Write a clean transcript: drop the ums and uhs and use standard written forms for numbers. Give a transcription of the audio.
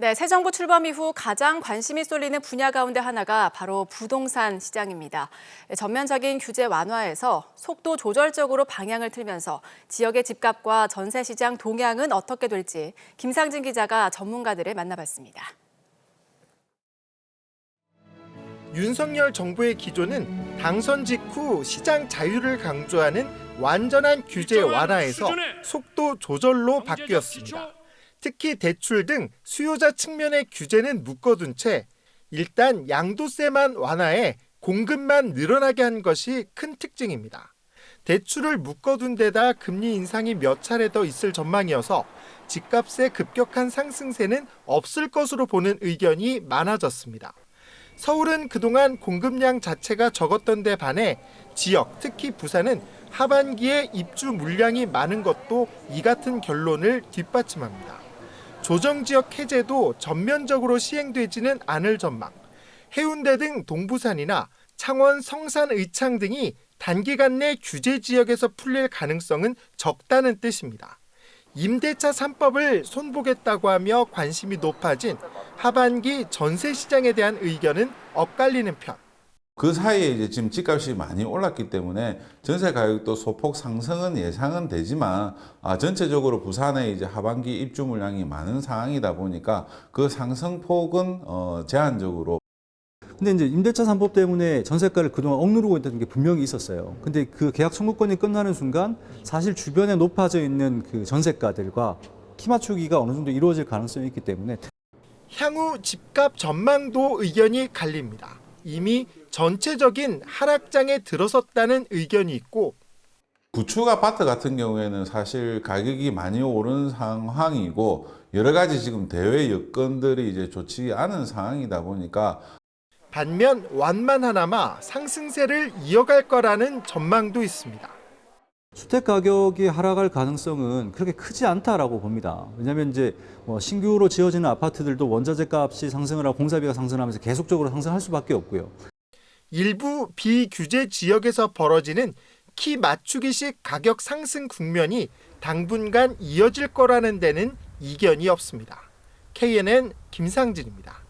네, 새 정부 출범 이후 가장 관심이 쏠리는 분야 가운데 하나가 바로 부동산 시장입니다. 전면적인 규제 완화에서 속도 조절적으로 방향을 틀면서 지역의 집값과 전세 시장 동향은 어떻게 될지 김상진 기자가 전문가들을 만나봤습니다. 윤석열 정부의 기조는 당선 직후 시장 자유를 강조하는 완전한 규제 완화에서 속도 조절로 바뀌었습니다. 특히 대출 등 수요자 측면의 규제는 묶어둔 채 일단 양도세만 완화해 공급만 늘어나게 한 것이 큰 특징입니다. 대출을 묶어둔 데다 금리 인상이 몇 차례 더 있을 전망이어서 집값의 급격한 상승세는 없을 것으로 보는 의견이 많아졌습니다. 서울은 그동안 공급량 자체가 적었던 데 반해 지역, 특히 부산은 하반기에 입주 물량이 많은 것도 이 같은 결론을 뒷받침합니다. 조정지역 해제도 전면적으로 시행되지는 않을 전망. 해운대 등 동부산이나 창원, 성산, 의창 등이 단기간 내 규제 지역에서 풀릴 가능성은 적다는 뜻입니다. 임대차 3법을 손보겠다고 하며 관심이 높아진 하반기 전세 시장에 대한 의견은 엇갈리는 편. 그 사이에 이제 지금 집값이 많이 올랐기 때문에 전세 가격도 소폭 상승은 예상은 되지만 전체적으로 부산에 이제 하반기 입주 물량이 많은 상황이다 보니까 그 상승폭은 제한적으로. 근데 이제 임대차 3법 때문에 전세가를 그동안 억누르고 있다는 게 분명히 있었어요. 근데 그 계약 청구권이 끝나는 순간 사실 주변에 높아져 있는 그 전세가들과 키 맞추기가 어느 정도 이루어질 가능성이 있기 때문에 향후 집값 전망도 의견이 갈립니다. 이미 전체적인 하락장에 들어섰다는 의견이 있고 구축 아파트 같은 경우에는 사실 가격이 많이 오른 상황이고 여러 가지 지금 대외 여건들이 이제 좋지 않은 상황이다 보니까 반면 완만하나마 상승세를 이어갈 거라는 전망도 있습니다. 주택 가격이 하락할 가능성은 그렇게 크지 않다라고 봅니다. 왜냐하면 이제 신규로 지어지는 아파트들도 원자재 값이 상승을 하고 공사비가 상승하면서 계속적으로 상승할 수밖에 없고요. 일부 비규제 지역에서 벌어지는 키 맞추기식 가격 상승 국면이 당분간 이어질 거라는 데는 이견이 없습니다. KNN 김상진입니다.